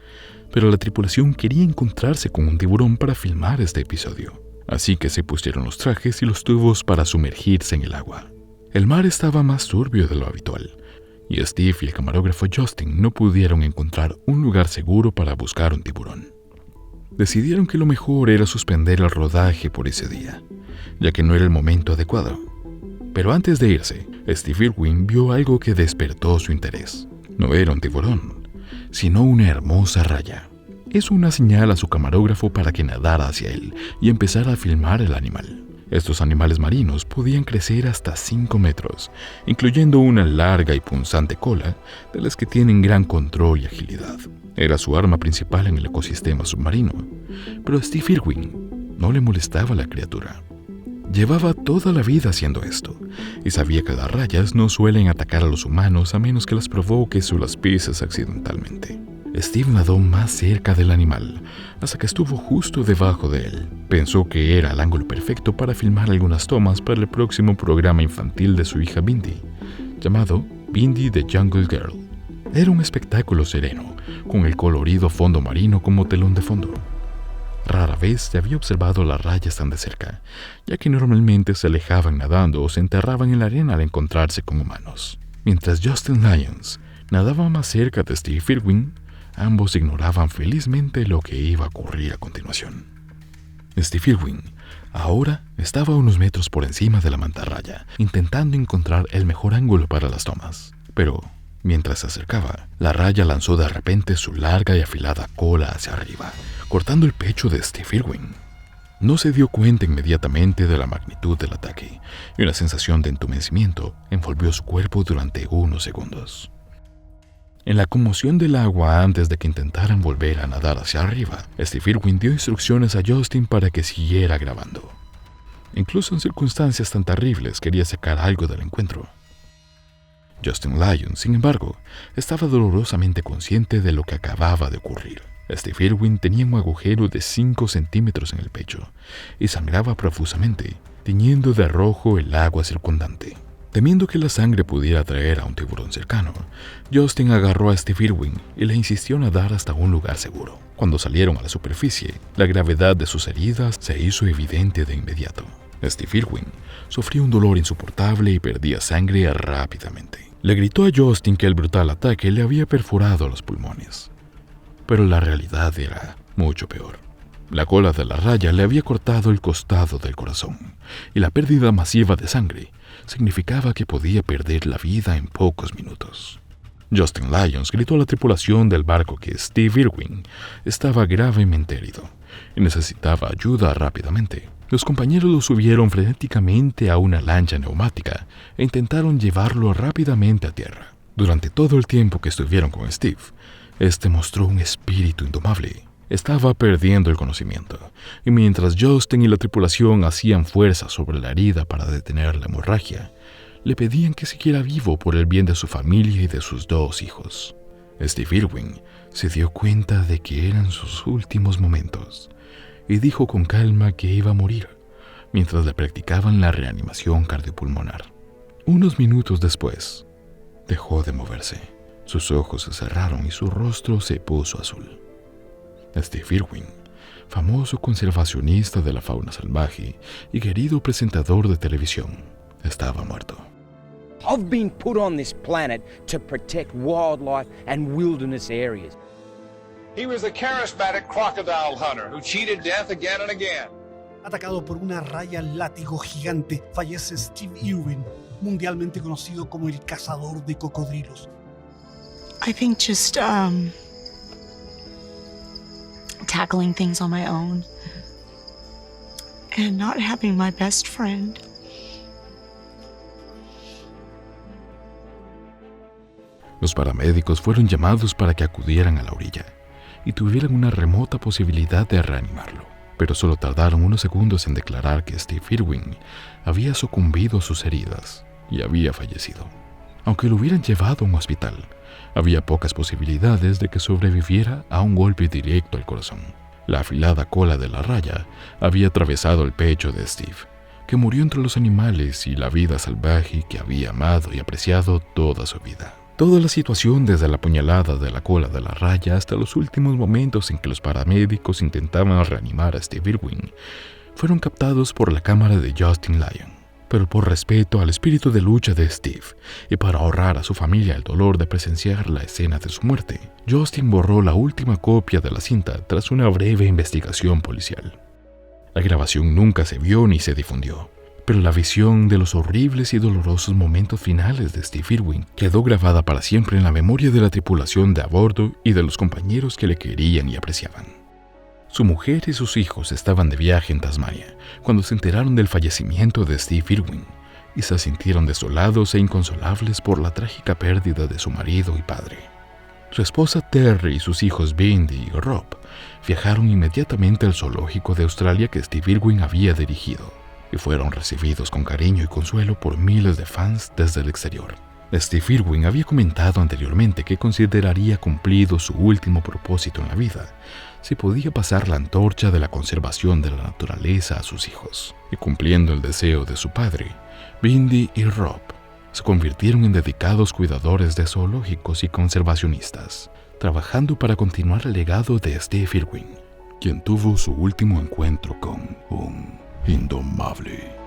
Speaker 1: pero la tripulación quería encontrarse con un tiburón para filmar este episodio. Así que se pusieron los trajes y los tubos para sumergirse en el agua. El mar estaba más turbio de lo habitual, y Steve y el camarógrafo Justin no pudieron encontrar un lugar seguro para buscar un tiburón. Decidieron que lo mejor era suspender el rodaje por ese día, ya que no era el momento adecuado. Pero antes de irse, Steve Irwin vio algo que despertó su interés. No era un tiburón, sino una hermosa raya. Hizo una señal a su camarógrafo para que nadara hacia él y empezara a filmar el animal. Estos animales marinos podían crecer hasta 5 metros, incluyendo una larga y punzante cola de las que tienen gran control y agilidad. Era su arma principal en el ecosistema submarino, pero a Steve Irwin no le molestaba la criatura. Llevaba toda la vida haciendo esto, y sabía que las rayas no suelen atacar a los humanos a menos que las provoques o las pises accidentalmente. Steve nadó más cerca del animal, hasta que estuvo justo debajo de él. Pensó que era el ángulo perfecto para filmar algunas tomas para el próximo programa infantil de su hija Bindi, llamado Bindi the Jungle Girl. Era un espectáculo sereno, con el colorido fondo marino como telón de fondo. Rara vez se había observado las rayas tan de cerca, ya que normalmente se alejaban nadando o se enterraban en la arena al encontrarse con humanos. Mientras Justin Lyons nadaba más cerca de Steve Irwin, ambos ignoraban felizmente lo que iba a ocurrir a continuación. Steve Irwin ahora estaba a unos metros por encima de la mantarraya, intentando encontrar el mejor ángulo para las tomas. Pero, mientras se acercaba, la raya lanzó de repente su larga y afilada cola hacia arriba, cortando el pecho de Steve Irwin. No se dio cuenta inmediatamente de la magnitud del ataque, y una sensación de entumecimiento envolvió su cuerpo durante unos segundos. En la conmoción del agua, antes de que intentaran volver a nadar hacia arriba, Steve Irwin dio instrucciones a Justin para que siguiera grabando. Incluso en circunstancias tan terribles quería sacar algo del encuentro. Justin Lyons, sin embargo, estaba dolorosamente consciente de lo que acababa de ocurrir. Steve Irwin tenía un agujero de 5 centímetros en el pecho y sangraba profusamente, tiñendo de rojo el agua circundante. Temiendo que la sangre pudiera atraer a un tiburón cercano, Justin agarró a Steve Irwin y le insistió nadar hasta un lugar seguro. Cuando salieron a la superficie, la gravedad de sus heridas se hizo evidente de inmediato. Steve Irwin sufrió un dolor insoportable y perdía sangre rápidamente. Le gritó a Justin que el brutal ataque le había perforado los pulmones. Pero la realidad era mucho peor. La cola de la raya le había cortado el costado del corazón, y la pérdida masiva de sangre significaba que podía perder la vida en pocos minutos. Justin Lyons gritó a la tripulación del barco que Steve Irwin estaba gravemente herido y necesitaba ayuda rápidamente. Los compañeros lo subieron frenéticamente a una lancha neumática e intentaron llevarlo rápidamente a tierra. Durante todo el tiempo que estuvieron con Steve, este mostró un espíritu indomable. Estaba perdiendo el conocimiento, y mientras Justin y la tripulación hacían fuerza sobre la herida para detener la hemorragia, le pedían que siguiera vivo por el bien de su familia y de sus 2 hijos. Steve Irwin se dio cuenta de que eran sus últimos momentos y dijo con calma que iba a morir mientras le practicaban la reanimación cardiopulmonar. Unos minutos después, dejó de moverse. Sus ojos se cerraron y su rostro se puso azul. Steve Irwin, famoso conservacionista de la fauna salvaje y querido presentador de televisión, estaba muerto.
Speaker 4: I've been put on this planet to protect wildlife and wilderness areas.
Speaker 5: He was a charismatic crocodile hunter who cheated death again and again.
Speaker 6: Atacado por una raya látigo gigante, fallece Steve Irwin, mundialmente conocido como el cazador de cocodrilos.
Speaker 7: I think just tackling things on my own and not having my best friend.
Speaker 1: Los paramédicos fueron llamados para que acudieran a la orilla y tuvieran una remota posibilidad de reanimarlo, pero solo tardaron unos segundos en declarar que Steve Irwin había sucumbido a sus heridas y había fallecido. Aunque lo hubieran llevado a un hospital, había pocas posibilidades de que sobreviviera a un golpe directo al corazón. La afilada cola de la raya había atravesado el pecho de Steve, que murió entre los animales y la vida salvaje que había amado y apreciado toda su vida. Toda la situación, desde la puñalada de la cola de la raya hasta los últimos momentos en que los paramédicos intentaban reanimar a Steve Irwin, fueron captados por la cámara de Justin Lyon. Pero por respeto al espíritu de lucha de Steve y para ahorrar a su familia el dolor de presenciar la escena de su muerte, Justin borró la última copia de la cinta tras una breve investigación policial. La grabación nunca se vio ni se difundió, pero la visión de los horribles y dolorosos momentos finales de Steve Irwin quedó grabada para siempre en la memoria de la tripulación de a bordo y de los compañeros que le querían y apreciaban. Su mujer y sus hijos estaban de viaje en Tasmania cuando se enteraron del fallecimiento de Steve Irwin y se sintieron desolados e inconsolables por la trágica pérdida de su marido y padre. Su esposa Terry y sus hijos Bindi y Rob viajaron inmediatamente al zoológico de Australia que Steve Irwin había dirigido y fueron recibidos con cariño y consuelo por miles de fans desde el exterior. Steve Irwin había comentado anteriormente que consideraría cumplido su último propósito en la vida si podía pasar la antorcha de la conservación de la naturaleza a sus hijos. Y cumpliendo el deseo de su padre, Bindi y Rob se convirtieron en dedicados cuidadores de zoológicos y conservacionistas, trabajando para continuar el legado de Steve Irwin, quien tuvo su último encuentro con un indomable.